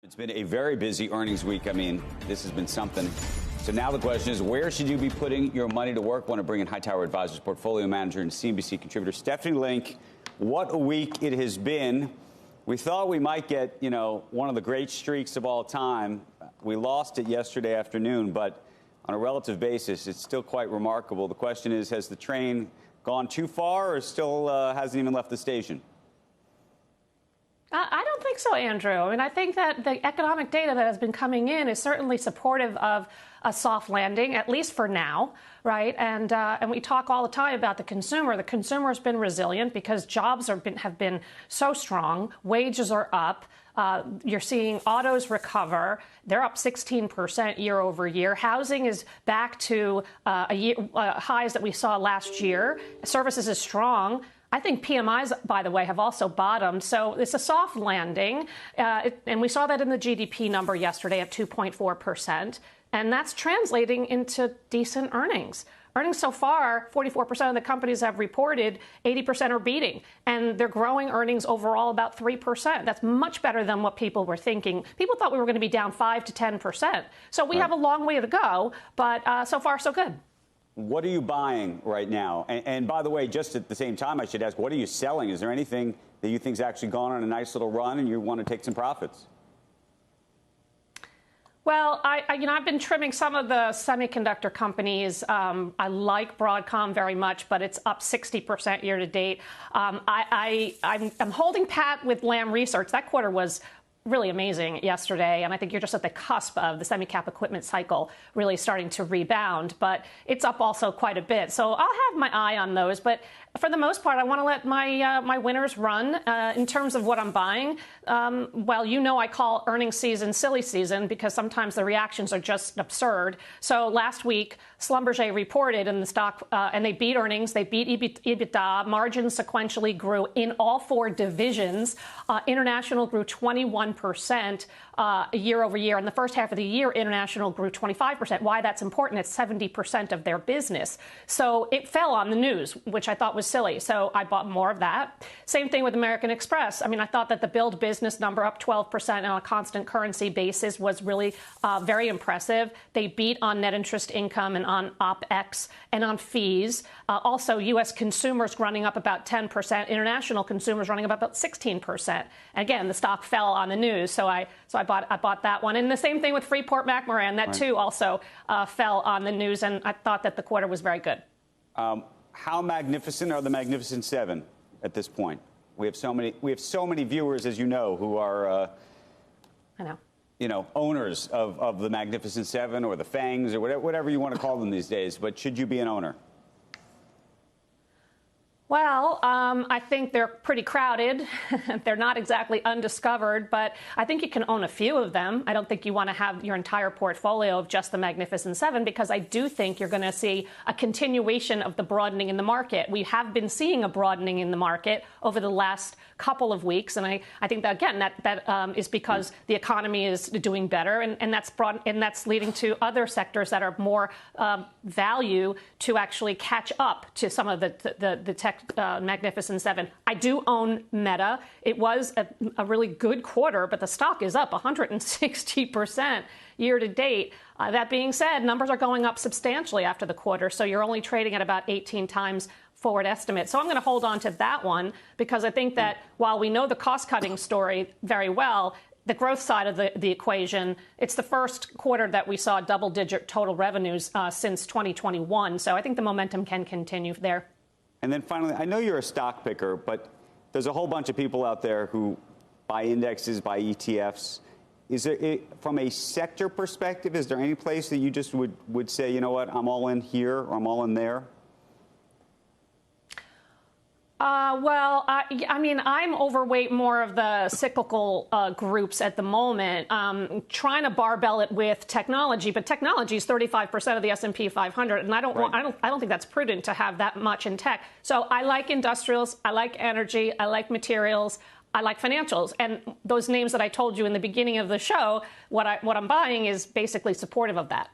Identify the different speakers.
Speaker 1: It's been a very busy earnings week. I mean, this has been something. So now the question is, where should you be putting your money to work? I want to bring in Hightower Advisors portfolio manager and CNBC contributor Stephanie Link. What a week it has been. We thought we might get, one of the great streaks of all time. We lost it yesterday afternoon, but on a relative basis, it's still quite remarkable. The question is, has the train gone too far or still hasn't even left the station?
Speaker 2: I don't think so, Andrew. I mean, I think that the economic data that has been coming in is certainly supportive of a soft landing, at least for now, right? And we talk all the time about the consumer. The consumer has been resilient because jobs have been so strong. Wages are up. You're seeing autos recover. They're up 16% year over year. Housing is back to highs that we saw last year. Services is strong. I think PMIs, by the way, have also bottomed. So it's a soft landing. And we saw that in the GDP number yesterday at 2.4%. And that's translating into decent earnings. Earnings so far, 44% of the companies have reported, 80% are beating. And they're growing earnings overall about 3%. That's much better than what people were thinking. People thought we were going to be down 5 to 10%. So we have a long way to go. But so far, so good.
Speaker 1: What are you buying right now? And by the way, just at the same time, I should ask, what are you selling? Is there anything that you think's actually gone on a nice little run and you want to take some profits?
Speaker 2: Well, I've been trimming some of the semiconductor companies. I like Broadcom very much, but it's up 60% year to date. I'm holding pat with Lam Research. That quarter was really amazing yesterday, and I think you're just at the cusp of the semi-cap equipment cycle really starting to rebound, but it's up also quite a bit. So I'll have my eye on those, but for the most part, I want to let my winners run in terms of what I'm buying. Well, I call earnings season silly season because sometimes the reactions are just absurd. So last week, Schlumberger reported in the stock, and they beat earnings, they beat EBITDA, margins sequentially grew in all four divisions. International grew 21% year over year. In the first half of the year, international grew 25%. Why that's important, it's 70% of their business. So it fell on the news, which I thought was silly. So I bought more of that. Same thing with American Express. I mean, I thought that the billed business number up 12% on a constant currency basis was really very impressive. They beat on net interest income and on OpEx and on fees. Also, U.S. consumers running up about 10%, international consumers running up about 16%. And again, the stock fell on the news, so I bought that one. And the same thing with Freeport McMoran. That too also fell on the news, and I thought that the quarter was very good.
Speaker 1: How magnificent are the Magnificent Seven at this point? We have so many viewers, as you know, who are owners of the Magnificent Seven or the Fangs or whatever you want to call them these days. But should you be an owner?
Speaker 2: Well, I think they're pretty crowded. They're not exactly undiscovered, but I think you can own a few of them. I don't think you want to have your entire portfolio of just the Magnificent Seven, because I do think you're going to see a continuation of the broadening in the market. We have been seeing a broadening in the market over the last couple of weeks, and I think that, again, that is because the economy is doing better, and that's leading to other sectors that are more value to actually catch up to some of the tech Magnificent Seven. I do own Meta. It was a really good quarter, but the stock is up 160% year to date. That being said, numbers are going up substantially after the quarter, so you're only trading at about 18 times forward estimate. So I'm going to hold on to that one because I think that while we know the cost-cutting story very well, the growth side of the equation, it's the first quarter that we saw double-digit total revenues since 2021. So I think the momentum can continue there.
Speaker 1: And then finally, I know you're a stock picker, but there's a whole bunch of people out there who buy indexes, buy ETFs. Is there, from a sector perspective, is there any place that you just would say, you know what, I'm all in here or I'm all in there?
Speaker 2: I mean, I'm overweight more of the cyclical groups at the moment, trying to barbell it with technology. But technology is 35% of the S&P 500, and I don't think that's prudent to have that much in tech. So I like industrials, I like energy, I like materials, I like financials, and those names that I told you in the beginning of the show, what I'm buying is basically supportive of that.